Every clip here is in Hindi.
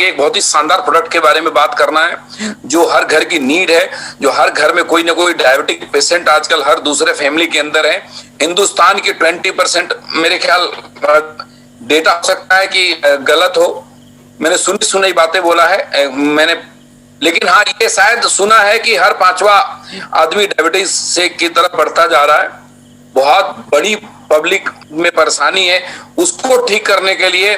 आगे एक बहुत ही शानदार प्रोडक्ट के बारे में बात करना है, जो हर घर की नीड है, जो हर घर में कोई ना कोई डायबिटिक पेशेंट आजकल हर दूसरे फैमिली के अंदर है। हिंदुस्तान की 20% मेरे ख्याल डेटा हो सकता है कि गलत हो, मैंने सुनी सुनी बातें बोला है मैंने, लेकिन हाँ ये शायद सुना है कि हर 5वां आदमी डायबिटीज से की तरफ बढ़ता जा रहा है। बहुत बड़ी पब्लिक में परेशानी है, उसको ठीक करने के लिए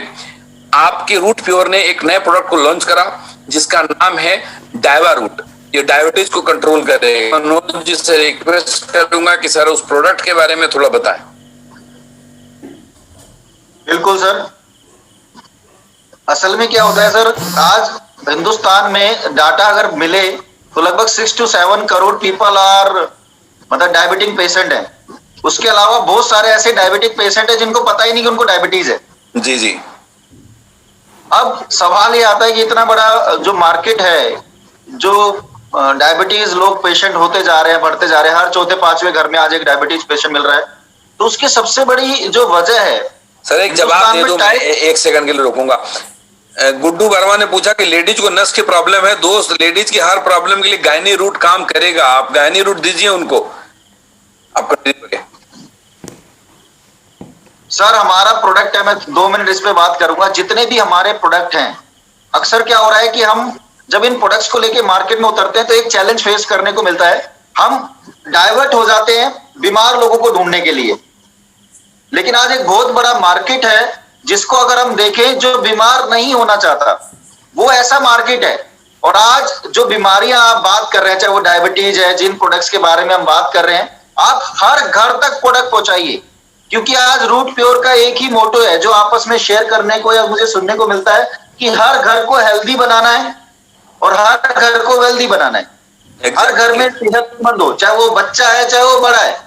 आपकी रूट प्योर ने एक नए प्रोडक्ट को लॉन्च करा जिसका नाम है डायवा रूट। ये डायबिटीज को कंट्रोल करेगा। मनोज जी से रिक्वेस्ट करूंगा कि सर उस प्रोडक्ट के बारे में थोड़ा बताएं। बिल्कुल सर, असल में क्या होता है सर, आज हिंदुस्तान में डाटा अगर मिले तो लगभग 6 to 7 करोड़ पीपल आर मतलब डायबिटिक पेशेंट है। उसके अलावा बहुत सारे ऐसे डायबिटिक पेशेंट है जिनको पता ही नहीं कि उनको डायबिटीज है। जी जी। अब सवाल ये आता है कि इतना बड़ा जो मार्केट है, जो डायबिटीज लोग पेशेंट होते जा रहे हैं, बढ़ते जा रहे हैं, हर चौथे पांचवें घर में आज एक डायबिटीज पेशेंट मिल रहा है, तो उसकी सबसे बड़ी जो वजह है। सर एक जवाब दे दो, मैं 1 सेकंड के लिए रोकूंगा। गुड्डू वर्मा ने पूछा कि लेडीज को नस की प्रॉब्लम है, दोस्त लेडीज की हर प्रॉब्लम के लिए गायनी रूट काम करेगा, आप गायनी रूट दीजिए उनको। आप सर हमारा प्रोडक्ट है, मैं 2 मिनट इस पे बात करूंगा। जितने भी हमारे प्रोडक्ट हैं, अक्सर क्या हो रहा है कि हम जब इन प्रोडक्ट्स को लेके मार्केट में उतरते हैं तो एक चैलेंज फेस करने को मिलता है। हम डाइवर्ट हो जाते हैं बीमार लोगों को ढूंढने के लिए, लेकिन आज एक बहुत बड़ा मार्केट है जिसको अगर हम देखें, जो बीमार नहीं होना चाहता वो ऐसा मार्केट है। और आज जो बीमारियां आप बात कर रहे हैं, चाहे वो डायबिटीज है, जिन प्रोडक्ट्स के बारे में हम बात कर रहे हैं, आप हर घर तक प्रोडक्ट पहुंचाइए, क्योंकि आज रूट प्योर का एक ही मोटो है जो आपस में शेयर करने को या मुझे सुनने को मिलता है कि हर घर को हेल्दी बनाना है और हर घर को वेल्दी बनाना है। हर घर में सेहतमंद हो, चाहे वो बच्चा है चाहे वो बड़ा है।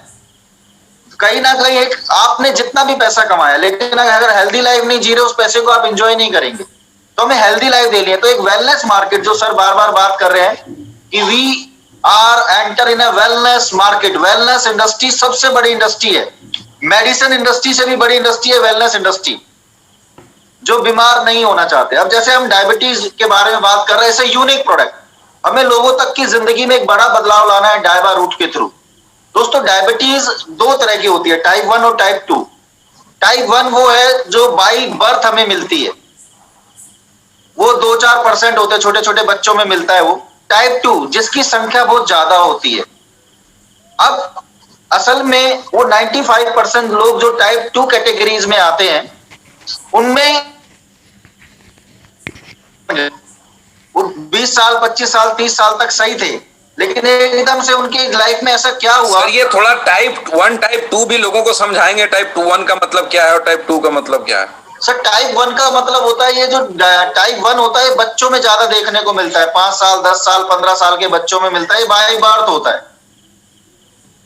कहीं ना कहीं एक आपने जितना भी पैसा कमाया, लेकिन अगर हेल्दी लाइफ नहीं जी रहे, उस पैसे को आप एंजॉय नहीं करेंगे। तो हमें हेल्दी लाइफ देनी है। तो एक वेलनेस मार्केट, जो सर बार बार बात कर रहे हैं कि we are enter in a wellness market. Wellness industry सबसे बड़ी इंडस्ट्री है, मेडिसिन इंडस्ट्री से भी बड़ी इंडस्ट्री है वेलनेस इंडस्ट्री, जो बीमार नहीं होना चाहते। अब जैसे हम डायबिटीज के बारे में बात कर रहे हैं, ऐसे यूनिक प्रोडक्ट, हमें लोगों तक की जिंदगी में एक बड़ा बदलाव लाना है डायबा रूट के थ्रू। दोस्तों डायबिटीज 2 तरह की होती है, टाइप 1 और टाइप 2। टाइप 1 वो है जो बाई बर्थ हमें मिलती है, वो 2-4% होते हैं, छोटे छोटे बच्चों में मिलता है वो। टाइप 2 जिसकी संख्या बहुत ज्यादा होती है। अब असल में वो 95% लोग जो टाइप 2 कैटेगरीज में आते हैं, उनमें वो 20 साल 25 साल 30 साल तक सही थे, लेकिन एकदम से उनकी लाइफ में ऐसा क्या हुआ। सर ये थोड़ा टाइप 1 टाइप 2 भी लोगों को समझाएंगे, टाइप 1 का मतलब क्या है और टाइप 2 का मतलब क्या है? सर टाइप 1 का मतलब होता है, ये जो टाइप 1 होता है बच्चों में ज्यादा देखने को मिलता है, 5 साल 10 साल 15 साल के बच्चों में मिलता है, बाय बर्थ होता है।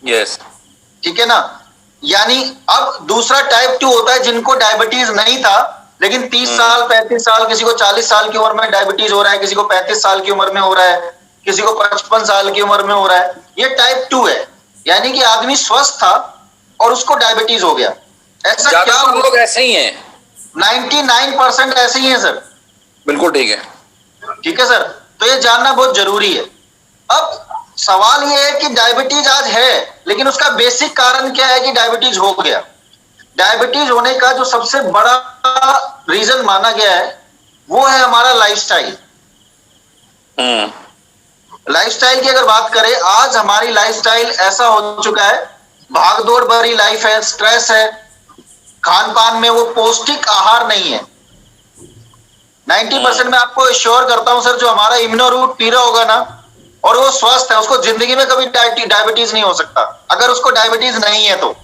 यस, ठीक है ना। यानी अब दूसरा टाइप 2 होता है जिनको डायबिटीज नहीं था, लेकिन 30 साल 35 साल, किसी को 40 साल की उम्र में डायबिटीज हो रहा है, किसी को 35 साल की उम्र में हो रहा है, किसी को 55 साल की उम्र में हो रहा है। ये टाइप 2 है, यानी कि आदमी स्वस्थ था और उसको डायबिटीज हो गया। ऐसा क्या लोग ऐसे ही हैं? 99% ऐसे ही हैं सर। बिल्कुल ठीक है, ठीक है सर। तो ये जानना बहुत जरूरी है। अब सवाल ये है कि डायबिटीज आज है, लेकिन उसका बेसिक कारण क्या है कि डायबिटीज हो गया। डायबिटीज होने का जो सबसे बड़ा रीजन माना गया है वो है हमारा लाइफस्टाइल। लाइफस्टाइल की अगर बात करें, आज हमारी लाइफस्टाइल ऐसा हो चुका है, भागदौड़ भरी लाइफ है, स्ट्रेस है, खान पान में वो पौष्टिक आहार नहीं है। 90% मैं आपको श्योर करता हूं सर, जो हमारा इम्यूनो रूट पी रहा होगा ना और वो स्वस्थ है, उसको जिंदगी में कभी डायबिटीज नहीं हो सकता, अगर उसको डायबिटीज नहीं है तो।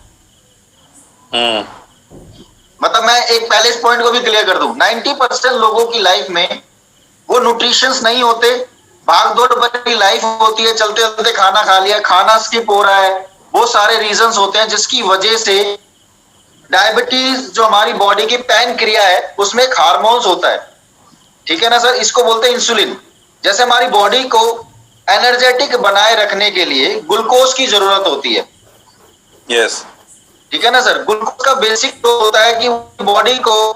मतलब मैं एक पहले इस पॉइंट को भी क्लियर कर दूं, 90% लोगों की लाइफ में वो न्यूट्रिशंस नहीं होते, भागदौड़ भरी लाइफ होती है, चलते चलते खाना खा लिया, खाना स्किप हो रहा है, बहुत सारे रीजंस होते हैं जिसकी वजह से डायबिटीज, जो हमारी बॉडी की पैनक्रिया है, उसमें एक हार्मोन्स होता है, ठीक है ना सर, इसको बोलते हैं इंसुलिन। जैसे हमारी बॉडी को एनर्जेटिक बनाए रखने के लिए ग्लूकोज की जरूरत होती है। यस, ठीक है ना सर। ग्लूकोज का बेसिक तो होता है कि बॉडी को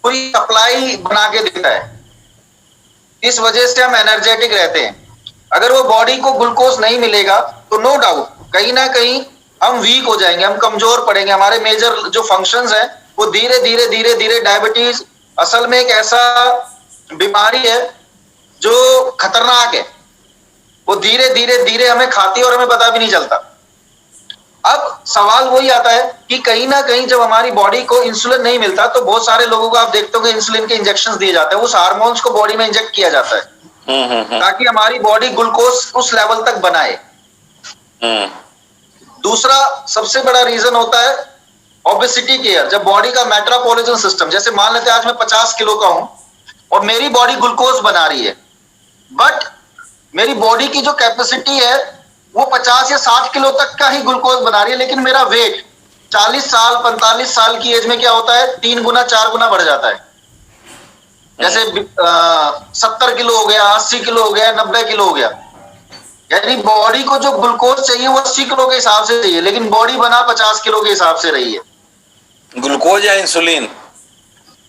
पूरी सप्लाई बना के देता है। इस वजह से हम एनर्जेटिक रहते हैं। अगर वो बॉडी को ग्लूकोज नहीं मिलेगा तो नो डाउट कहीं ना कहीं हम वीक हो जाएंगे, हम कमजोर पड़ेंगे, हमारे मेजर जो फंक्शंस हैं वो धीरे धीरे धीरे धीरे, डायबिटीज असल में एक ऐसा बीमारी है जो खतरनाक है, वो धीरे धीरे धीरे हमें खाती है और हमें पता भी नहीं चलता। अब सवाल वही आता है कि कहीं ना कहीं जब हमारी बॉडी को इंसुलिन नहीं मिलता तो बहुत सारे लोगों को आप देखते हो कि इंसुलिन के इंजेक्शन दिए जाते हैं, उस हार्मोन्स को बॉडी में इंजेक्ट किया जाता है ताकि हमारी बॉडी ग्लूकोज उस लेवल तक बनाए। दूसरा सबसे बड़ा रीजन होता है ओबेसिटी केयर। जब बॉडी का मेटाबॉलिज्म सिस्टम, जैसे मान लेते हैं आज मैं 50 किलो का हूं और मेरी बॉडी ग्लूकोज बना रही है, बट मेरी बॉडी की जो कैपेसिटी है वो 50 या 60 किलो तक का ही ग्लूकोज बना रही है, लेकिन मेरा वेट 40 साल 45 साल की एज में क्या होता है, 3 गुना 4 गुना बढ़ जाता है। जैसे 70 किलो हो गया, 80 किलो हो गया, 90 किलो हो गया। यानी बॉडी को जो ग्लूकोज चाहिए वो 80 किलो के हिसाब से चाहिए, लेकिन बॉडी बना 50 किलो के हिसाब से रही है। ग्लूकोज या इंसुलिन,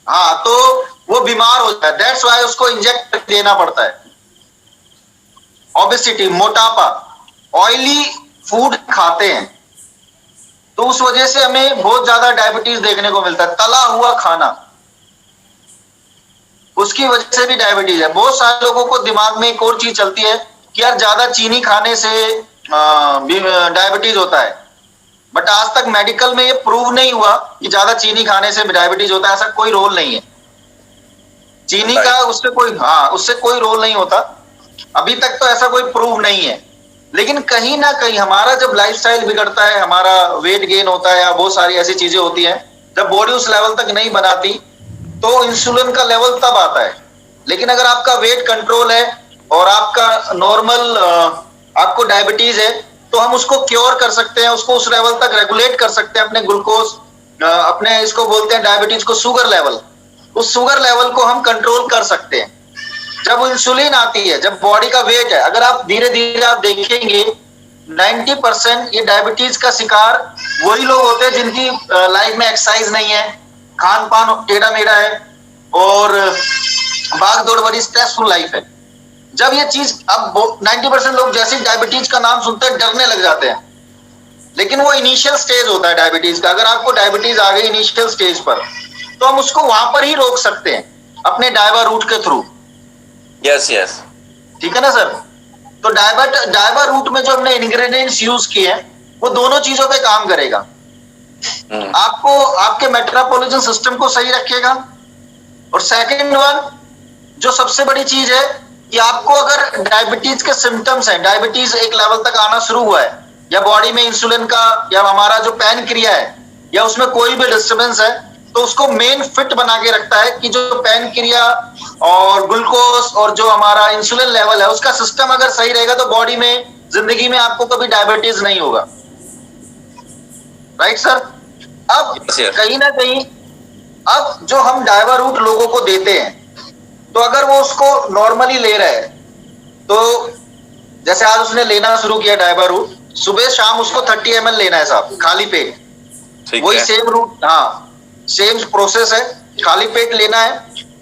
हाँ, तो वो बीमार होता है, दैट्स वाई उसको इंजेक्ट देना पड़ता है। ओबेसिटी, मोटापा, ऑयली फूड खाते हैं तो उस वजह से हमें बहुत ज्यादा डायबिटीज देखने को मिलता है। तला हुआ खाना, उसकी वजह से भी डायबिटीज है। बहुत सारे लोगों को दिमाग में एक और चीज चलती है कि यार ज्यादा चीनी खाने से डायबिटीज होता है, बट आज तक मेडिकल में ये प्रूव नहीं हुआ कि ज्यादा चीनी खाने से डायबिटीज होता है। ऐसा कोई रोल नहीं है चीनी का, उससे कोई रोल नहीं होता। अभी तक तो ऐसा कोई प्रूव नहीं है। लेकिन कहीं ना कहीं हमारा जब लाइफस्टाइल बिगड़ता है, हमारा वेट गेन होता है या बहुत सारी ऐसी चीजें होती हैं, जब बॉडी उस लेवल तक नहीं बनाती तो इंसुलिन का लेवल तब आता है। लेकिन अगर आपका वेट कंट्रोल है और आपका नॉर्मल आपको डायबिटीज है तो हम उसको क्योर कर सकते हैं, उसको उस लेवल तक रेगुलेट कर सकते हैं, अपने ग्लूकोज, अपने इसको बोलते हैं डायबिटीज को शुगर लेवल, उस शुगर लेवल को हम कंट्रोल कर सकते हैं। जब इंसुलिन आती है, जब बॉडी का वेट है, अगर आप धीरे धीरे आप देखेंगे 90% ये डायबिटीज का शिकार वही लोग होते हैं जिनकी लाइफ में एक्सरसाइज नहीं है, खान पान टेढ़ा मेढ़ा है और भाग दौड़ बड़ी स्ट्रेसफुल लाइफ है। जब ये चीज, अब 90% लोग जैसे डायबिटीज का नाम सुनते हैं डरने लग जाते हैं, लेकिन वो इनिशियल स्टेज होता है डायबिटीज का। अगर आपको डायबिटीज आ गई इनिशियल स्टेज पर तो हम उसको वहां पर ही रोक सकते हैं अपने डायवा रूट के थ्रू। यस यस, ठीक है ना सर। तो डायवा रूट में जो हमने इंग्रेडिएंट्स यूज किए हैं वो दोनों चीजों पे काम करेगा। आपको आपके मेटाबॉलिज्म सिस्टम को सही रखेगा, और सेकंड वन जो सबसे बड़ी चीज है कि आपको अगर डायबिटीज के सिम्टम्स हैं, डायबिटीज एक लेवल तक आना शुरू हुआ है, या बॉडी में इंसुलिन का या हमारा जो पैनक्रिया है या उसमें कोई भी डिस्टर्बेंस है, तो उसको मेन फिट बना के रखता है कि जो पैनक्रिया और ग्लूकोज और जो हमारा इंसुलिन लेवल है उसका सिस्टम अगर सही रहेगा तो बॉडी में, जिंदगी में आपको कभी डायबिटीज नहीं होगा। Right sir. अब कहीं ना कहीं अब जो हम डायवा रूट लोगों को देते हैं, तो अगर वो उसको नॉर्मली ले रहे हैं, तो जैसे आज उसने लेना शुरू किया डायवा रूट, सुबह शाम उसको 30 ml लेना है साहब, खाली पेट। वही सेम रूट, हाँ सेम प्रोसेस है, खाली पेट लेना है।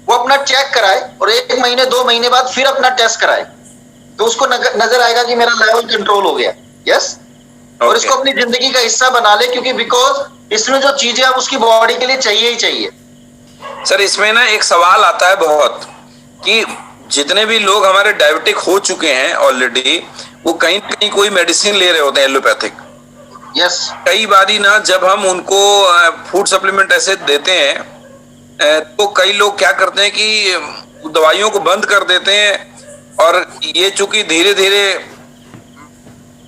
वो अपना चेक कराए और 1 महीने 2 महीने बाद फिर अपना टेस्ट कराए, तो उसको नजर आएगा कि मेरा लेवल कंट्रोल हो गया। यस। और इसको अपनी जिंदगी का हिस्सा बना ले, क्योंकि बिकॉज इसमें जो चीजें अब उसकी बॉडी के लिए चाहिए ही चाहिए। सर इसमें ना एक सवाल आता है बहुत कि जितने भी लोग हमारे डायबिटिक हो चुके हैं ऑलरेडी, वो कहीं ना कहीं कोई मेडिसिन ले रहे होते हैं एलोपैथिक। यस। कई बारी ना जब हम उनको फूड सप्लीमेंट ऐसे देते हैं तो कई लोग क्या करते हैं कि दवाइयों को बंद कर देते हैं, और ये चूंकि धीरे धीरे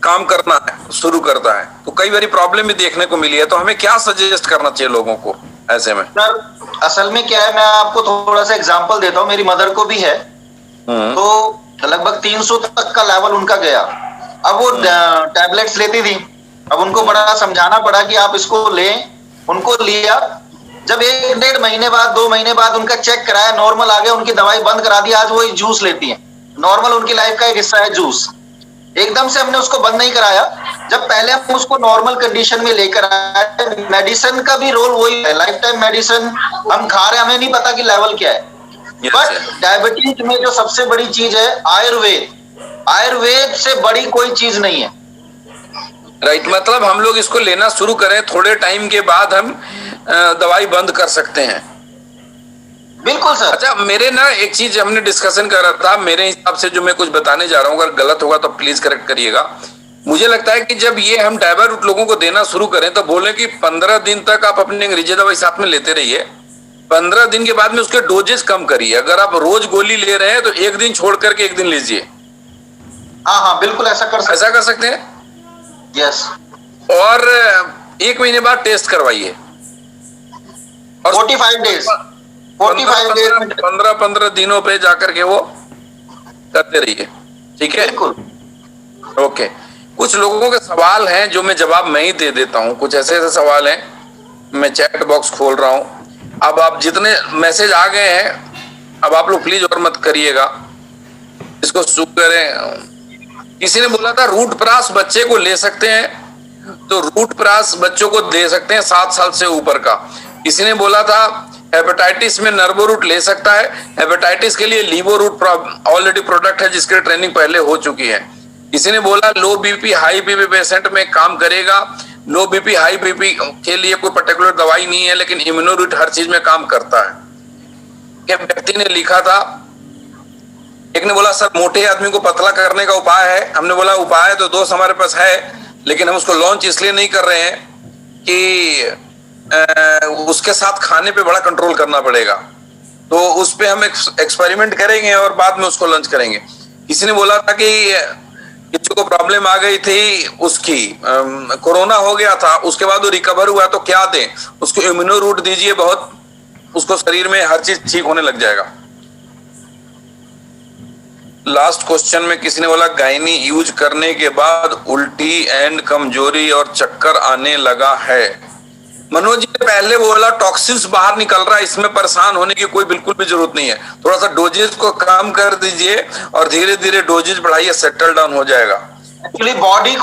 काम करना शुरू करता है तो कई बारी प्रॉब्लम भी देखने को मिली है। तो हमें क्या सजेस्ट करना चाहिए लोगों को ऐसे में? सर असल में क्या है, मैं आपको थोड़ा सा एग्जांपल देता हूँ। मेरी मदर को भी है, तो लगभग 300 तक का लेवल उनका गया। अब वो टैबलेट्स लेती थी, अब उनको बड़ा समझाना पड़ा कि आप इसको लें। उनको लिया, जब 1-1.5 महीने बाद 2 महीने बाद उनका चेक कराया, नॉर्मल आ गया, उनकी दवाई बंद करा दी। आज वो जूस लेती है, नॉर्मल उनकी लाइफ का एक हिस्सा है जूस। एकदम से हमने उसको बंद नहीं कराया, जब पहले हम उसको नॉर्मल कंडीशन में लेकर आए। मेडिसिन का भी रोल वही है, लाइफ टाइम मेडिसिन हम खा रहे हैं, हमें नहीं पता कि लेवल क्या है। बट डायबिटीज में जो सबसे बड़ी चीज है आयुर्वेद, आयुर्वेद से बड़ी कोई चीज नहीं है। राइट, मतलब हम लोग इसको लेना शुरू करें, थोड़े टाइम के बाद हम दवाई बंद कर सकते हैं। बिल्कुल सर। अच्छा, मेरे ना एक चीज हमने डिस्कशन कर रहा था, मेरे हिसाब से जो मैं कुछ बताने जा रहा हूँ, अगर गलत होगा तो प्लीज करेक्ट करिएगा। मुझे लगता है कि जब ये हम डायबारूट लोगों को देना शुरू करें तो बोले कि 15 दिन तक आप अपनी अंग्रेजी दवाई साथ में लेते रहिए, 15 दिन के बाद में उसके डोजेस कम करिए। अगर आप रोज गोली ले रहे हैं तो एक दिन छोड़ करके एक दिन लीजिए। हाँ हाँ बिल्कुल ऐसा कर सकते हैं। यस। और 1 महीने बाद टेस्ट करवाइए और 45 डेज 15 दिनों पे जाकर के वो करते रहिए। ठीक है, बिल्कुल। ओके। कुछ लोगों के सवाल हैं जो मैं जवाब मैं ही दे देता हूं। कुछ ऐसे ऐसे सवाल हैं, मैं चैट बॉक्स खोल रहा हूं। अब आप जितने मैसेज आ गए हैं, अब आप लोग प्लीज और मत करिएगा, इसको शुरू करें। किसी ने बोला था रूट प्रास बच्चे को ले सकते हैं, तो रूट प्रास बच्चों को दे सकते हैं 7 साल से ऊपर का। किसी ने बोला था हेपेटाइटिस में नर्वो रूट ले सकता है, हेपेटाइटिस के लिए लीवो रूट ऑलरेडी प्रोडक्ट है जिसकी ट्रेनिंग पहले हो चुकी है। किसी ने बोला लो बीपी हाई बीपी पेशेंट में काम करेगा, लो बीपी हाई बीपी के लिए कोई पर्टिकुलर दवाई नहीं है, लेकिन इम्यूनो रूट हर चीज में काम करता है। एक व्यक्ति ने लिखा था, एक ने बोला सर मोटे आदमी को पतला करने का उपाय है। हमने बोला उपाय तो दोस्त हमारे पास है, लेकिन हम उसको लॉन्च इसलिए नहीं कर रहे हैं कि उसके साथ खाने पे बड़ा कंट्रोल करना पड़ेगा, तो उस पे हम एक्सपेरिमेंट करेंगे और बाद में उसको लॉन्च करेंगे। किसी ने बोला था कि किसी को प्रॉब्लम आ गई थी, उसकी कोरोना हो गया था, उसके बाद वो रिकवर हुआ, तो क्या दें उसको? इम्यूनो रूट दीजिए, बहुत उसको शरीर में हर चीज ठीक होने लग जाएगा। लास्ट क्वेश्चन में किसी ने बोला गायनी यूज करने के बाद उल्टी एंड कमजोरी और चक्कर आने लगा है। मनोज जी ने पहले बोला टॉक्सिन्स बाहर निकल रहा है, इसमें परेशान होने की कोई बिल्कुल भी जरूरत नहीं है। थोड़ा सा डोजेज को कम कर दीजिए और धीरे धीरे डोजेज बढ़ाइए, सेटल डाउन हो जाएगा। एक्चुअली बॉडी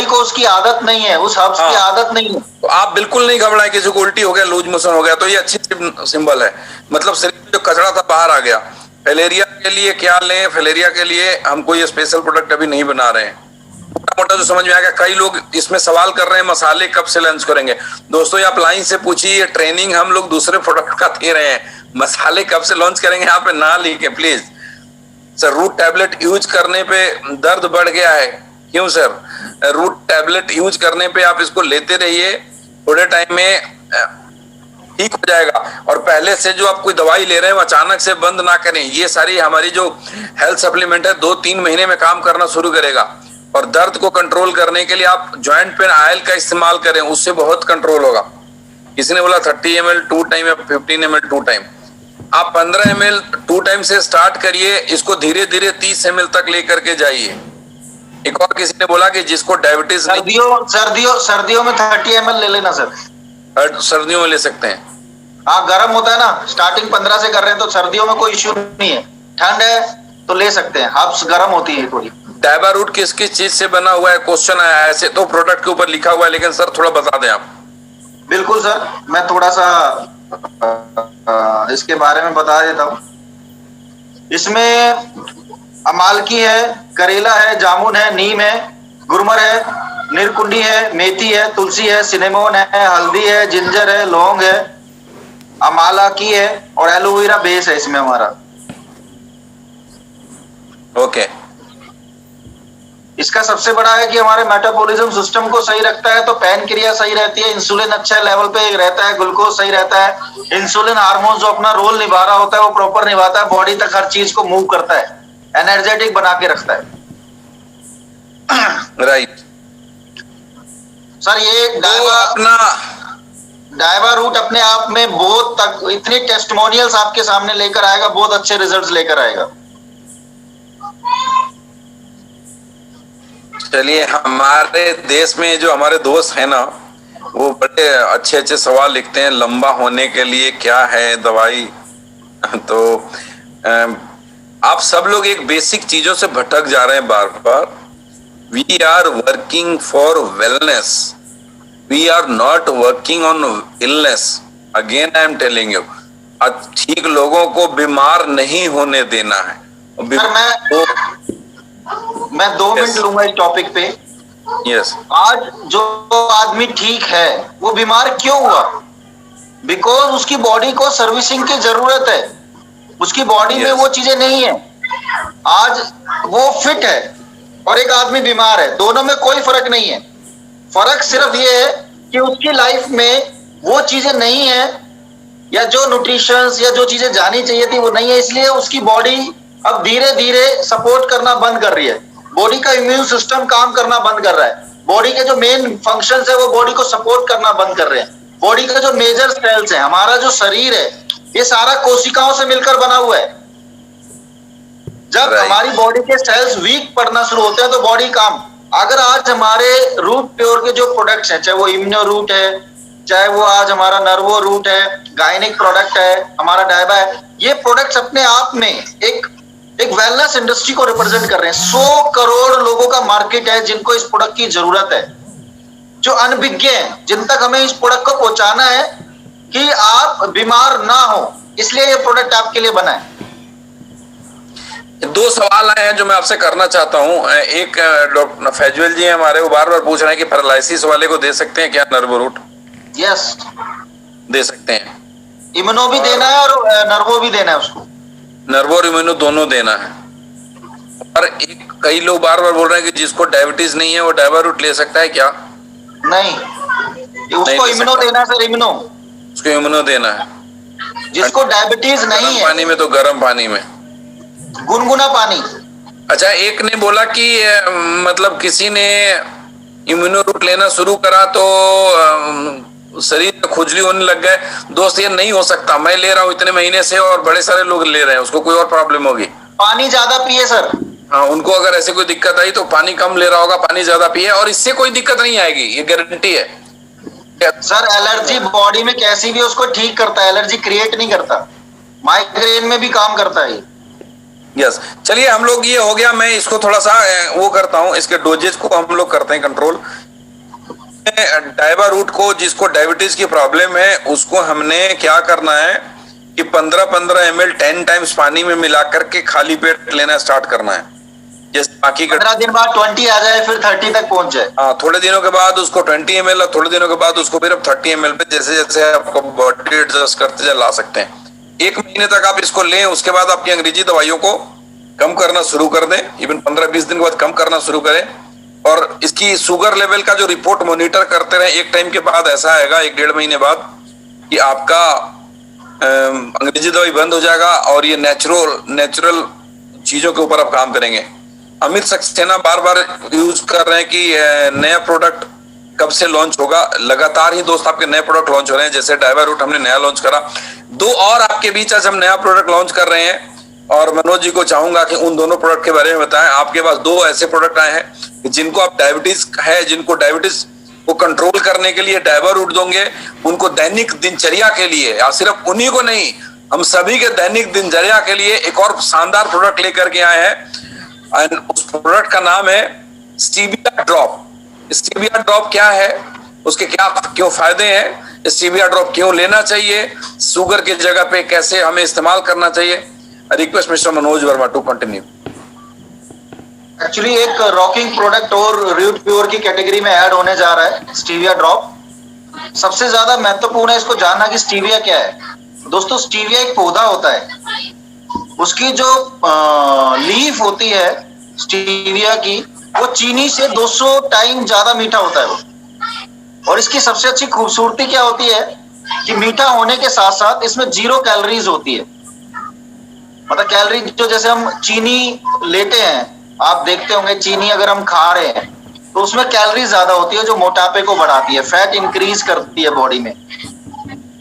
को उसकी आदत नहीं है, उस हर्ब्स की आदत नहीं है। तो आप बिल्कुल नहीं घबराएं, किसी को उल्टी हो गया, लूज मोशन हो गया, तो ये अच्छी सिंबल है, मतलब शरीर में जो कचरा था बाहर आ गया। फैलेरिया के लिए क्या लें? फैलेरिया के लिए हम कोई स्पेशल प्रोडक्ट अभी नहीं बना रहे हैं, मोटा मोटा जो समझ में आ गया। कई लोग इसमें सवाल कर रहे हैं मसाले कब से लॉन्च करेंगे। दोस्तों आप लाइन से पूछिए, ट्रेनिंग हम लोग दूसरे प्रोडक्ट का दे रहे हैं, मसाले कब से लॉन्च करेंगे यहाँ पे ना लिखे please. Sir root tablet use करने पे दर्द बढ़ गया है, क्यों सर? रूट टैबलेट यूज करने पे आप इसको लेते रहिए, थोड़े टाइम में ठीक हो जाएगा। और पहले से जो आप कोई दवाई ले रहे हैं अचानक से बंद ना करें। ये सारी हमारी जो हेल्थ सप्लीमेंट है 2-3 महीने में काम करना शुरू करेगा। और दर्द को कंट्रोल करने के लिए आप जॉइंट पेन ऑयल का इस्तेमाल करें, उससे बहुत कंट्रोल होगा। किसी ने बोला 30 ml 2 टाइम या 15 ml 2 टाइम। आप 15 ml 2 टाइम से स्टार्ट करिए, इसको धीरे धीरे 30 ml तक लेकर के जाइए। एक और किसी ने बोला कि जिसको डायबिटीज सर्दियों में 30 ml ले लेना सर। सर्दियों में ले सकते हैं। हाँ गर्म होता है ना, स्टार्टिंग 15 से कर रहे हैं तो सर्दियों में कोई इश्यू नहीं है। ठंड है तो ले सकते हैं, हर्ब्स गर्म होती है थोड़ी। डायबारूट किस किस चीज से बना हुआ है क्वेश्चन आया है, ऐसे तो प्रोडक्ट के ऊपर लिखा हुआ है, लेकिन सर थोड़ा बता दें आप। बिल्कुल सर, मैं थोड़ा सा इसके बारे में बता देता हूँ। इसमें अमालकी है, करेला है, जामुन है, नीम है, गुरमर है, निरकुंडी है, मेथी है, तुलसी है, सिनेमोन है, हल्दी है, जिंजर है, लौंग है, अमालकी है और एलोवेरा बेस है इसमें हमारा। ओके। इसका सबसे बड़ा है कि हमारे मेटाबॉलिज्म सिस्टम को सही रखता है, तो पैनक्रिया सही रहती है, इंसुलिन अच्छा लेवल पे रहता है, ग्लूकोज सही रहता है, इंसुलिन हार्मोन जो अपना रोल निभा रहा होता है वो प्रॉपर निभाता है, बॉडी तक हर चीज को मूव करता है, एनर्जेटिक बना के रखता है। राइट सर ये डायबारूट अपने आप में बहुत तक इतनी टेस्टिमोनियल्स आपके सामने लेकर आएगा, बहुत अच्छे रिजल्ट्स लेकर आएगा। चलिए, हमारे देश में जो हमारे दोस्त हैं ना, वो बड़े अच्छे अच्छे सवाल लिखते हैं, लंबा होने के लिए क्या है दवाई। तो आप सब लोग एक बेसिक चीजों से भटक जा रहे हैं बार बार। We are working for wellness, we are not working on illness. Again I am telling you, ठीक लोगों को बीमार नहीं होने देना है। सर मैं 2 मिनट लूंगा इस टॉपिक पे। यस, आज जो आदमी ठीक है वो बीमार क्यों हुआ? बिकॉज उसकी बॉडी को सर्विसिंग की जरूरत है, उसकी बॉडी में वो चीजें नहीं है। आज वो फिट है और एक आदमी बीमार है, दोनों में कोई फर्क नहीं है। फर्क सिर्फ ये है कि उसकी लाइफ में वो चीजें नहीं है, या जो न्यूट्रिशंस या जो चीजें जानी चाहिए थी वो नहीं है, इसलिए उसकी बॉडी अब धीरे धीरे सपोर्ट करना बंद कर रही है। बॉडी का इम्यून सिस्टम काम करना बंद कर रहा है, बॉडी के जो मेन फंक्शंस है वो बॉडी को सपोर्ट करना बंद कर रहे हैं। बॉडी का जो मेजर सेल्स है, हमारा जो शरीर है, ये सारा कोशिकाओं से मिलकर बना हुआ है। जब हमारी बॉडी के सेल्स वीक पड़ना शुरू होते हैं तो बॉडी काम। अगर आज हमारे रूट प्योर के जो प्रोडक्ट्स हैं, चाहे वो इम्यूनो रूट है, चाहे वो आज हमारा नर्वो रूट है, गायनिक प्रोडक्ट है, हमारा डायबा है, ये प्रोडक्ट्स अपने आप में एक वेलनेस इंडस्ट्री को रिप्रेजेंट कर रहे हैं। 100 करोड़ लोगों का मार्केट है जिनको इस प्रोडक्ट की जरूरत है, जो अनभिज्ञ हैं, जिन तक हमें इस प्रोडक्ट को पहुंचाना है कि आप बीमार ना हो, इसलिए ये प्रोडक्ट आपके लिए बना है। 2 सवाल आए हैं जो मैं आपसे करना चाहता हूं। एक, डॉक्टर फैजुल जी हमारे, वो बार बार पूछ रहे हैं कि पैरालिसिस वाले को दे सकते हैं क्या नर्वो रूट? यस, दे सकते हैं। इम्यूनो भी देना है और नर्वो भी देना है उसको। नर्वो और इम्यूनो दोनों देना है। और कई लोग बार बार बोल रहे हैं कि जिसको डायबिटीज नहीं है वो डायबा रूट ले सकता है क्या? नहीं, उसको इम्यूनो देना है सर, इम्यूनो। उसको इम्यूनो देना है। जिसको डायबिटीज नहीं है, पानी में तो गर्म पानी में, गुनगुना पानी। अच्छा, एक ने बोला कि मतलब किसी ने इम्यूनो रूट लेना शुरू करा तो शरीर में खुजली होने लग गए। दोस्त, ये नहीं हो सकता, मैं ले रहा हूँ इतने महीने से और बड़े सारे लोग ले रहे हैं, उसको कोई और प्रॉब्लम होगी। पानी ज्यादा पिए सर। हाँ, उनको अगर ऐसे कोई दिक्कत आई तो पानी कम ले रहा होगा, पानी ज्यादा पिए, और इससे कोई दिक्कत नहीं आएगी, ये गारंटी है। सर एलर्जी बॉडी में कैसी भी उसको ठीक करता है, एलर्जी क्रिएट नहीं करता, माइग्रेन में भी काम करता है। यस, चलिए हम लोग, ये हो गया। मैं इसको थोड़ा सा वो करता हूँ, इसके डोजेज को हम लोग करते हैं कंट्रोल। डायबा रूट को, जिसको डायबिटीज की प्रॉब्लम है, उसको हमने क्या करना है कि 15-15 ml 10 टाइम्स पानी में मिला करके खाली पेट लेना स्टार्ट करना है। जैसे बाकी 15 दिन बाद 20 आ जाए, फिर 30 तक पहुंच जाए। हाँ, थोड़े दिनों के बाद उसको 20 ml और थोड़े दिनों के बाद उसको फिर 30 ml पे जैसे जैसे आपको बॉडी एडजस्ट करते ला सकते हैं। 1 महीने तक आप इसको लें, उसके बाद आपकी अंग्रेजी दवाइयों को कम करना शुरू कर दें। इवन 15-20 दिन के बाद कम करना शुरू करें, और इसकी शुगर लेवल का जो रिपोर्ट मॉनिटर करते रहे। एक टाइम के बाद ऐसा आएगा, 1-1.5 महीने बाद, कि आपका अंग्रेजी दवाई बंद हो जाएगा और ये नेचुरल चीजों के ऊपर आप काम करेंगे। अमित सक्सेना बार बार यूज कर रहे हैं कि नया प्रोडक्ट कब से लॉन्च होगा। लगातार ही दोस्त आपके नए प्रोडक्ट लॉन्च हो रहे हैं। जैसे डायबा रूट हमने नया लॉन्च करा, 2 और आपके बीच आज हम नया प्रोडक्ट लॉन्च कर रहे हैं, और मनोज जी को चाहूंगा कि उन दोनों प्रोडक्ट के बारे में बताएं। आपके पास 2 ऐसे प्रोडक्ट आए हैं जिनको आप डायबिटीज है, जिनको डायबिटीज को कंट्रोल करने के लिए डायबा रूट दोगे, उनको दैनिक दिनचर्या के लिए, या सिर्फ उन्हीं को नहीं, हम सभी के दैनिक दिनचर्या के लिए एक और शानदार प्रोडक्ट लेकर के आए हैं। उस प्रोडक्ट का नाम है स्टीविया ड्रॉप। स्टीविया ड्रॉप क्या है, उसके क्यों फायदे हैं, स्टीविया ड्रॉप क्यों लेना चाहिए, शुगर की जगह पे कैसे हमें इस्तेमाल करना चाहिए। Request mister Manoj Verma to continue. Actually एक रॉकिंग प्रोडक्ट और रूट प्योर की कैटेगरी में ऐड होने जा रहा है स्टीविया ड्रॉप। सबसे ज्यादा महत्वपूर्ण है इसको जानना कि स्टीविया क्या है। दोस्तों, स्टीविया एक पौधा होता है, उसकी जो लीफ होती है स्टीविया की, वो चीनी से 200 टाइम ज्यादा मीठा होता है वो। और इसकी सबसे अच्छी खूबसूरती क्या होती है कि मीठा होने के साथ साथ इसमें 0 कैलोरीज होती है। मतलब कैलोरी जो, जैसे हम चीनी लेते हैं, आप देखते होंगे चीनी अगर हम खा रहे हैं तो उसमें कैलोरी ज्यादा होती है, जो मोटापे को बढ़ाती है, फैट इंक्रीज करती है बॉडी में,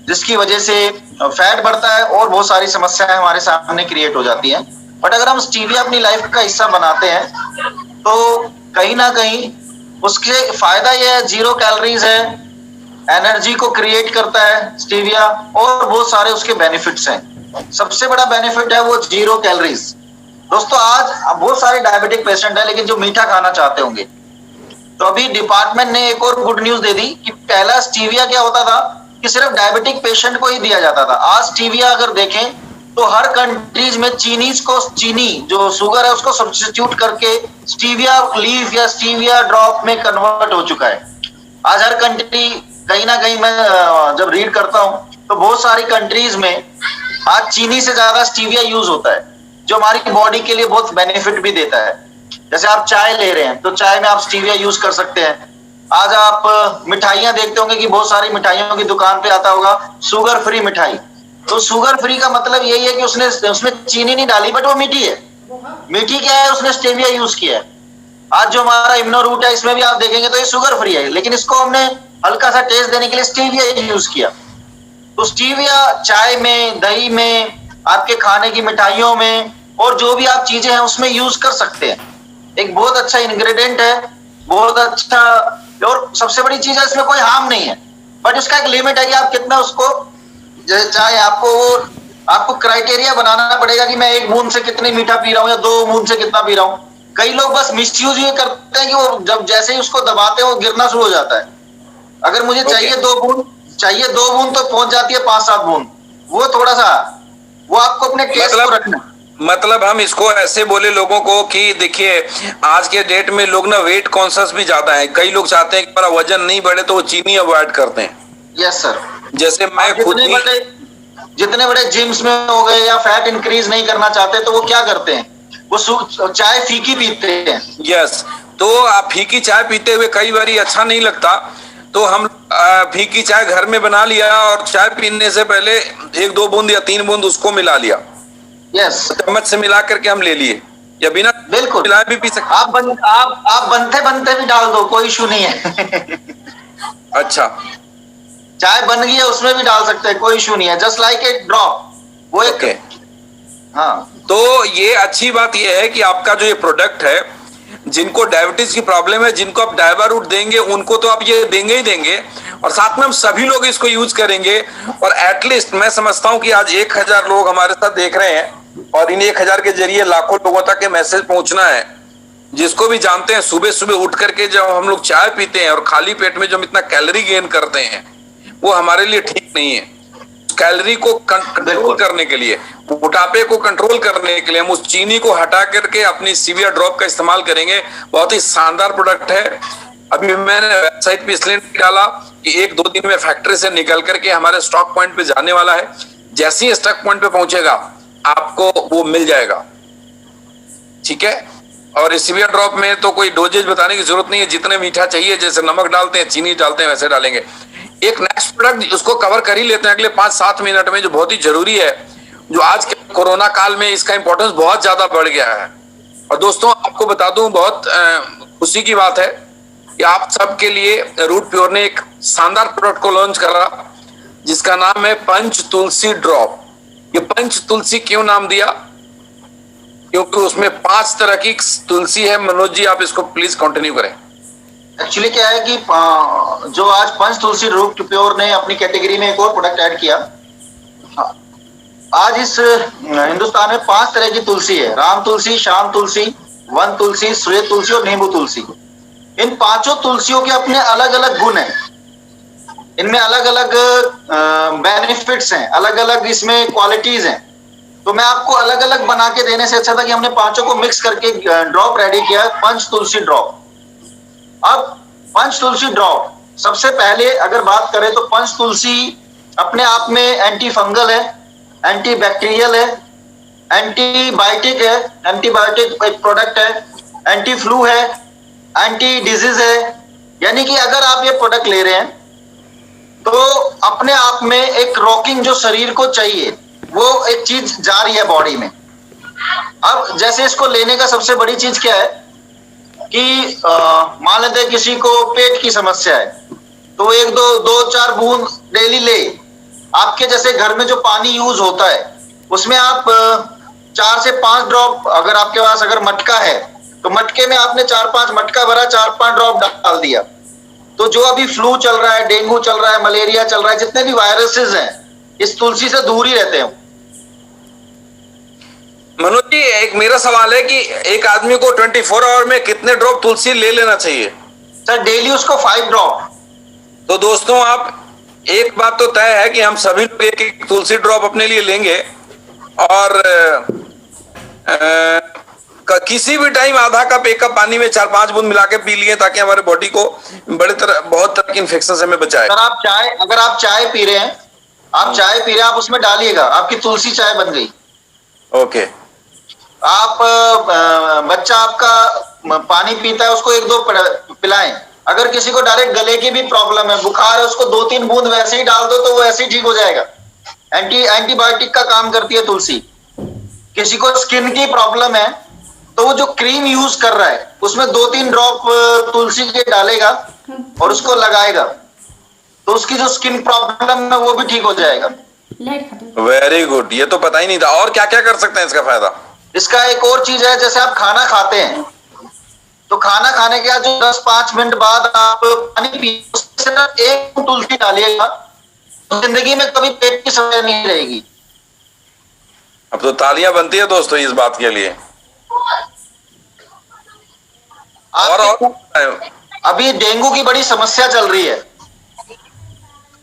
जिसकी वजह से फैट बढ़ता है और बहुत सारी समस्याएं हमारे सामने क्रिएट हो जाती हैं। बट अगर हम स्टीविया अपनी लाइफ का हिस्सा बनाते हैं तो कहीं ना कहीं उसके फायदा यह है, 0 कैलोरीज है, एनर्जी को क्रिएट करता है स्टीविया, और बहुत सारे उसके बेनिफिट्स हैं। सबसे बड़ा बेनिफिट है वो 0 कैलोरीज। दोस्तों, आज बहुत सारे डायबिटिक पेशेंट है लेकिन जो मीठा खाना चाहते होंगे, तो अभी डिपार्टमेंट ने एक और गुड न्यूज दे दी कि पहला स्टीविया क्या होता था कि सिर्फ डायबिटिक पेशेंट को ही दिया जाता था। आज स्टीविया अगर देखें तो हर कंट्रीज में चीनी जो शुगर है उसको सब्स्टिट्यूट करके स्टीविया लीफ या स्टीविया ड्रॉप में कन्वर्ट हो चुका है। आज हर कंट्री, कहीं ना कहीं मैं जब रीड करता हूं तो बहुत सारी कंट्रीज में आज चीनी से ज्यादा स्टीविया यूज होता है, जो हमारी बॉडी के लिए बहुत बेनिफिट भी देता है। जैसे आप चाय ले रहे हैं तो चाय में आप स्टीविया यूज कर सकते हैं। आज आप मिठाइयां देखते होंगे कि बहुत सारी मिठाइयों की दुकान पे आता होगा शुगर फ्री मिठाई। तो शुगर फ्री का मतलब यही है कि उसमें चीनी नहीं डाली, बट वो मीठी है। मीठी क्या है? उसने स्टेविया यूज किया है। आज जो हमारा इम्नो रूट है इसमें भी आप देखेंगे तो ये शुगर फ्री है, लेकिन इसको हमने हल्का सा टेस्ट देने के लिए स्टीविया यूज किया। तो स्टीविया चाय में, दही में, आपके खाने की मिठाइयों में और जो भी आप चीजें हैं उसमें यूज कर सकते हैं। एक बहुत अच्छा इंग्रेडिएंट है, बहुत अच्छा। और सबसे बड़ी चीज है इसमें कोई हार्म नहीं है, बट उसका एक लिमिट है कि आप कितना उसको, चाहे आपको क्राइटेरिया बनाना पड़ेगा कि मैं 1 बूंद से कितने मीठा पी रहा हूँ या 2 बूंद से कितना पी रहा हूँ। कई लोग बस मिसयूज ये करते हैं कि वो जब जैसे ही उसको दबाते हैं वो गिरना शुरू हो जाता है। अगर मुझे चाहिए 2 बूंद तो पहुंच जाती है 5-7 बूंद। वो थोड़ा सा, वो आपको अपने टेस्ट को रखना। मतलब हम इसको ऐसे बोले लोगों को कि देखिए आज के डेट में लोग ना वेट कॉन्शियस भी ज्यादा है। कई लोग चाहते हैं कि हमारा वजन नहीं बढ़े तो वो चीनी अवॉइड करते हैं। Yes sir. जैसे मैं खुद ही, जितने बड़े जिम्स में हो गए या फैट इंक्रीज नहीं करना चाहते तो वो क्या करते हैं? वो चाय फीकी पीते हैं। यस, तो आप फीकी चाय पीते हुए कई बार अच्छा नहीं लगता, तो हम फीकी चाय घर में बना लिया और चाय पीने से पहले 1-2 बूंद या 3 बूंद उसको मिला लिया। यस, चम्मच से मिला करके हम ले लिए, या बिना बिल्कुल मिलाए भी पी सकते। आप बनते भी डाल दो, कोई इशू नहीं है। अच्छा, चाय बन गई है उसमें भी डाल सकते हैं, कोई इशू नहीं है। जस्ट लाइक ए ड्रॉप, वो एक। हाँ, तो ये अच्छी बात ये है कि आपका जो ये प्रोडक्ट है, जिनको डायबिटीज की प्रॉब्लम है, जिनको आप डायबा रूट देंगे उनको तो आप ये देंगे ही देंगे, और साथ में हम सभी लोग इसको यूज करेंगे। और एटलीस्ट मैं समझता हूं कि आज 1000 लोग हमारे साथ देख रहे हैं और इन 1000 के जरिए लाखों लोगों तक के मैसेज पहुंचना है। जिसको भी जानते हैं, सुबह सुबह उठ करके जब हम लोग चाय पीते हैं और खाली पेट में जो हम इतना कैलोरी गेन करते हैं वो हमारे लिए ठीक नहीं है। कैलोरी को कंट्रोल करने के लिए, मोटापे को कंट्रोल करने के लिए हम उस चीनी को हटा करके अपनी सीविया ड्रॉप का इस्तेमाल करेंगे। बहुत ही शानदार प्रोडक्ट है। अभी मैंने वेबसाइट पे इसलिए डाला कि 1-2 दिन में फैक्ट्री से निकल करके हमारे स्टॉक पॉइंट पे जाने वाला है। जैसे ही स्टॉक पॉइंट पे पहुंचेगा आपको वो मिल जाएगा, ठीक है। और इस सीविया ड्रॉप में तो कोई डोजेज बताने की जरूरत नहीं है, जितने मीठा चाहिए, जैसे नमक डालते हैं, चीनी डालते हैं, वैसे डालेंगे। एक नेक्स्ट प्रोडक्ट उसको कवर कर ही लेते हैं अगले 5-7 मिनट में, जो बहुत ही जरूरी है, जो आज के कोरोना काल में इसका इंपॉर्टेंस बहुत ज्यादा बढ़ गया है। और दोस्तों आपको बता दूं, बहुत खुशी की बात है कि आप सबके लिए रूट प्योर ने एक शानदार प्रोडक्ट को लॉन्च करा जिसका नाम है पंच तुलसी ड्रॉप। ये पंच तुलसी क्यों नाम दिया? क्योंकि उसमें 5 तरह की तुलसी है। मनोज जी आप इसको प्लीज कंटिन्यू करें। एक्चुअली क्या है कि जो आज पंच तुलसी रूट प्योर ने अपनी कैटेगरी में एक और प्रोडक्ट ऐड किया। आज इस हिंदुस्तान में 5 तरह की तुलसी है। राम तुलसी, श्याम तुलसी, वन तुलसी, श्वेत तुलसी और नींबू तुलसी। इन 5 तुलसियों के अपने अलग अलग गुण हैं, इनमें अलग अलग बेनिफिट्स हैं, अलग अलग इसमें क्वालिटीज हैं। तो मैं आपको अलग अलग बना के देने से अच्छा था कि हमने 5 को मिक्स करके ड्रॉप रेडी किया, पंच तुलसी ड्रॉप। अब पंच तुलसी ड्रॉप, सबसे पहले अगर बात करें तो पंच तुलसी अपने आप में एंटी फंगल है, एंटी बैक्टीरियल है, एंटीबायोटिक है, एंटीबायोटिक एक प्रोडक्ट है, एंटी फ्लू है, एंटी डिजीज है। यानी कि अगर आप ये प्रोडक्ट ले रहे हैं तो अपने आप में एक रॉकिंग जो शरीर को चाहिए वो एक चीज जा रही है बॉडी में। अब जैसे इसको लेने का सबसे बड़ी चीज क्या है कि मान लेते हैं किसी को पेट की समस्या है तो 1-2-4 बूंद डेली ले। आपके जैसे घर में जो पानी यूज होता है उसमें आप 4 से 5 ड्रॉप, अगर आपके पास अगर मटका है तो मटके में आपने 4-5 मटका भरा, 4-5 ड्रॉप डाल दिया, तो जो अभी फ्लू चल रहा है, डेंगू चल रहा है, मलेरिया चल रहा है, जितने भी वायरसेस हैं इस तुलसी से दूर ही रहते हैं। मनोज जी एक मेरा सवाल है कि एक आदमी को 24 आवर में कितने ड्रॉप तुलसी ले लेना चाहिए? सर डेली उसको 5 ड्रॉप। तो दोस्तों आप एक बात तो तय है कि हम सभी लोग एक एक तुलसी ड्रॉप अपने लिए लेंगे और किसी भी टाइम आधा कप एक कप पानी में 4-5 बूंद मिला के पी लिए, ताकि हमारे बॉडी को बहुत तरह के इन्फेक्शन से हमें बचाए। अगर आप चाय पी रहे हैं, आप उसमें डालिएगा, आपकी तुलसी चाय बन गई। ओके। आप बच्चा आपका पानी पीता है, उसको 1-2 पिलाएं। अगर किसी को डायरेक्ट गले की भी प्रॉब्लम है, बुखार है, उसको 2-3 बूंद वैसे ही डाल दो तो वो ऐसे ही ठीक हो जाएगा। एंटीबायोटिक का काम करती है तुलसी। किसी को स्किन की प्रॉब्लम है तो वो जो क्रीम यूज कर रहा है उसमें 2-3 ड्रॉप तुलसी के डालेगा और उसको लगाएगा, तो उसकी जो स्किन प्रॉब्लम है वो भी ठीक हो जाएगा। वेरी गुड, ये तो पता ही नहीं था। और क्या क्या कर सकते हैं इसका फायदा? इसका एक और चीज है, जैसे आप खाना खाते हैं तो खाना खाने के बाद जो 10-5 मिनट बाद आप पानी पिए, उससे सिर्फ 1 तुलसी डालिएगा, तो जिंदगी में कभी पेट की समस्या नहीं रहेगी। अब तो तालियां बनती है दोस्तों इस बात के लिए। और अभी डेंगू की बड़ी समस्या चल रही है,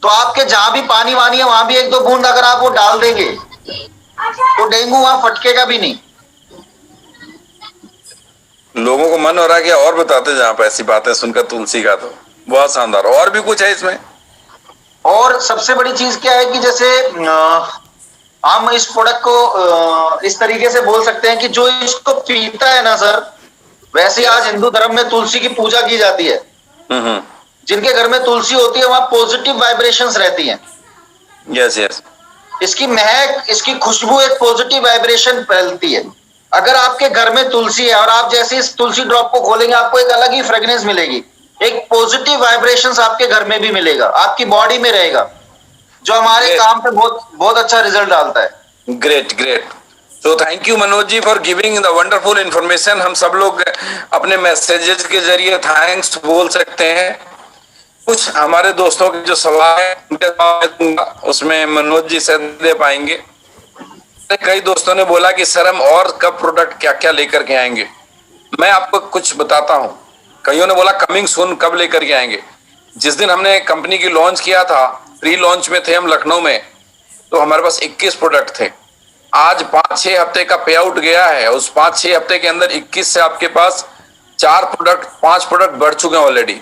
तो आपके जहां भी पानी वानी है वहां भी 1-2 बूंद अगर आप वो डाल देंगे तो डेंगू वहां फटकेगा भी नहीं। लोगों को मन हो रहा है कि और बताते जाएं आप ऐसी बातें सुनकर तुलसी का, तो बहुत शानदार। और भी कुछ है इसमें? और सबसे बड़ी चीज क्या है कि जैसे हम इस प्रोडक्ट को इस तरीके से बोल सकते हैं कि जो इसको पीता है ना सर, वैसे आज हिंदू धर्म में तुलसी की पूजा की जाती है। जिनके घर में तुलसी होती है वहां पॉजिटिव वाइब्रेशंस रहती हैं। Yes yes. इसकी महक, इसकी खुशबू एक पॉजिटिव वाइब्रेशन फैलती है। अगर आपके घर में तुलसी है और आप जैसे इस तुलसी ड्रॉप को खोलेंगे, आपको एक अलग ही फ्रेग्रेंस मिलेगी, एक पॉजिटिव वाइब्रेशंस आपके घर में भी मिलेगा, आपकी बॉडी में रहेगा, जो हमारे काम पे बहुत बहुत अच्छा रिजल्ट डालता है। Great great. तो thank you Manoj ji for giving the wonderful information. हम सब लोग अपने मैसेजेस के जरिए थैंक्स बोल सकते हैं। कुछ हमारे दोस्तों के जो सवाल है उनके जवाब दूंगा, उसमें मनोज जी से दे पाएंगे। कई दोस्तों ने बोला कि सर हम और कब प्रोडक्ट क्या क्या लेकर के आएंगे। मैं आपको कुछ बताता हूं। कईयों ने बोला कमिंग सून कब लेकर के आएंगे। जिस दिन हमने कंपनी की लॉन्च किया था, प्री लॉन्च में थे हम लखनऊ में, तो हमारे पास 21 प्रोडक्ट थे। आज 5-6 हफ्ते का पे आउट गया है, उस 5-6 हफ्ते के अंदर 21 से आपके पास 5 प्रोडक्ट बढ़ चुके हैं ऑलरेडी।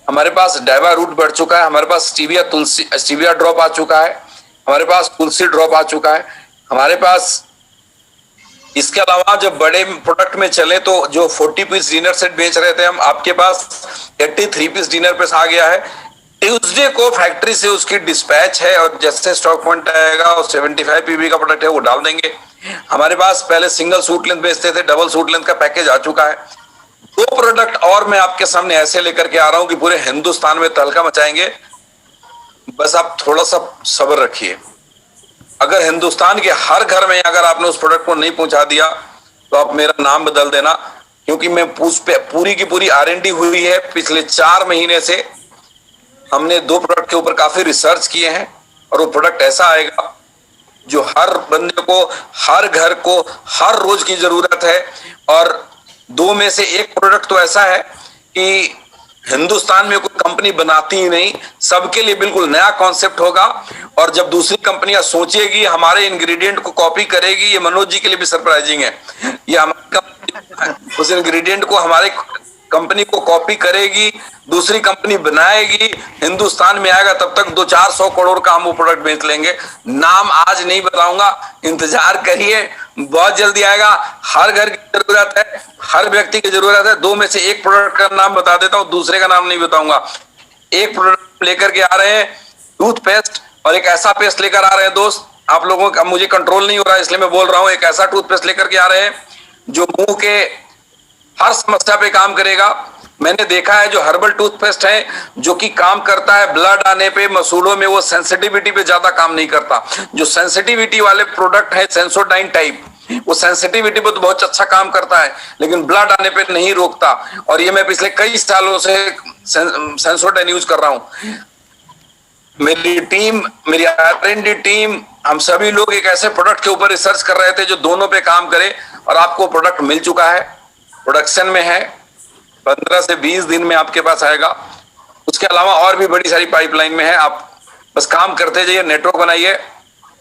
हमारे पास डाइवा रूट बढ़ चुका है, हमारे पास स्टीविया ड्रॉप आ चुका है, हमारे पास तुलसी ड्रॉप आ चुका है, हमारे पास इसके अलावा जब बड़े प्रोडक्ट में चले तो जो 40 पीस डिनर सेट बेच रहे थे हम, आपके पास 83 पीस डिनर पीस आ गया है। ट्यूसडे को फैक्ट्री से उसकी डिस्पैच है और जैसे स्टॉक पॉइंट आएगा और 75 पीबी का प्रोडक्ट है वो डाल देंगे। हमारे पास पहले सिंगल सूट लेंथ बेचते थे, डबल सूट लेंथ का पैकेज आ चुका है। 2 प्रोडक्ट और मैं आपके सामने ऐसे लेकर के आ रहा हूं कि पूरे हिंदुस्तान में तहलका मचाएंगे। बस आप थोड़ा सा सब्र रखिए। अगर हिंदुस्तान के हर घर में अगर आपने उस प्रोडक्ट को नहीं पहुंचा दिया तो आप मेरा नाम बदल देना, क्योंकि मैं पूरी की पूरी R&D हुई है। पिछले 4 महीने से हमने 2 प्रोडक्ट के ऊपर काफी रिसर्च किए हैं और वो प्रोडक्ट ऐसा आएगा जो हर बंदे को, हर घर को, हर रोज की जरूरत है। और 2 में से 1 प्रोडक्ट तो ऐसा है कि हिंदुस्तान में कोई कंपनी बनाती ही नहीं, सबके लिए बिल्कुल नया कॉन्सेप्ट होगा। और जब दूसरी कंपनियां सोचेगी हमारे इंग्रेडिएंट को कॉपी करेगी, ये मनोज जी के लिए भी सरप्राइजिंग है। ये हमारी कंपनी उस इंग्रेडिएंट को हमारे कंपनी को कॉपी करेगी, दूसरी कंपनी बनाएगी, हिंदुस्तान में आएगा, तब तक 200-400 करोड़ का हम वो प्रोडक्ट बेच लेंगे। नाम आज नहीं बताऊंगा, इंतजार करिए, बहुत जल्दी आएगा। हर घर की जरूरत है, हर व्यक्ति की जरूरत है। 2 में से 1 प्रोडक्ट का नाम बता देता हूं, दूसरे का नाम नहीं बताऊंगा। 1 प्रोडक्ट लेकर के आ रहे हैं टूथपेस्ट, और एक ऐसा पेस्ट लेकर आ रहे हैं दोस्त, आप लोगों का मुझे कंट्रोल नहीं हो रहा है इसलिए मैं बोल रहा हूं। एक ऐसा टूथपेस्ट लेकर के आ रहे हैं जो मुंह के हर समस्या पे काम करेगा। मैंने देखा है जो हर्बल टूथपेस्ट है जो कि काम करता है ब्लड आने पे, मसूड़ों में, वो सेंसिटिविटी पे ज्यादा काम नहीं करता। जो सेंसिटिविटी वाले प्रोडक्ट है सेंसोडाइन टाइप, वो सेंसिटिविटी पे तो बहुत अच्छा काम करता है लेकिन ब्लड आने पे नहीं रोकता। और ये मैं पिछले कई सालों से सेंसोडाइन यूज कर रहा हूं। मेरी टीम, मेरी R&D टीम, हम सभी लोग एक ऐसे प्रोडक्ट के ऊपर रिसर्च कर रहे थे जो दोनों पे काम करे, और आपको प्रोडक्ट मिल चुका है, प्रोडक्शन में है, 15 से 20 दिन में आपके पास आएगा। उसके अलावा और भी बड़ी सारी पाइपलाइन में है। आप बस काम करते जाइए, नेटवर्क बनाइए,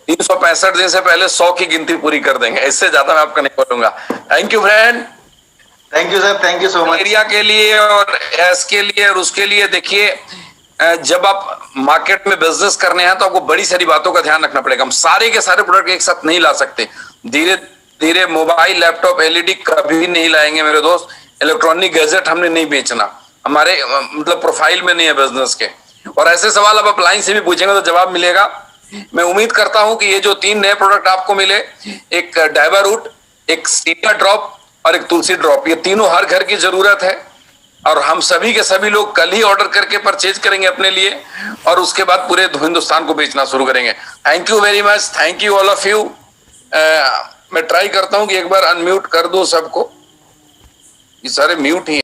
365 दिन से पहले 100 की गिनती पूरी कर देंगे, इससे ज्यादा मैं आपका नहीं बोलूंगा। Thank you friend. Thank you sir, thank you so much. Area के लिए और एस के लिए और उसके लिए देखिए, जब आप मार्केट में बिजनेस करने हैं तो आपको बड़ी सारी बातों का ध्यान रखना पड़ेगा। हम सारे के सारे प्रोडक्ट एक साथ नहीं ला सकते। धीरे धीरे मोबाइल, लैपटॉप, एलईडी कभी नहीं लाएंगे मेरे दोस्त। इलेक्ट्रॉनिक गैजेट हमने नहीं बेचना, हमारे मतलब प्रोफाइल में नहीं है बिजनेस के। और ऐसे सवाल अब आप लाइन से भी पूछेंगे तो जवाब मिलेगा। मैं उम्मीद करता हूं कि ये जो 3 नए प्रोडक्ट आपको मिले, एक डाइवा रूट, एक सीनियर ड्रॉप और एक तुलसी ड्रॉप, ये तीनों हर घर की जरूरत है और हम सभी के सभी लोग कल ही ऑर्डर करके परचेज करेंगे अपने लिए और उसके बाद पूरे हिंदुस्तान को बेचना शुरू करेंगे। Thank you very much, thank you all of you. मैं ट्राई करता हूं कि एक बार अनम्यूट कर दूं सबको, ये सारे म्यूट ही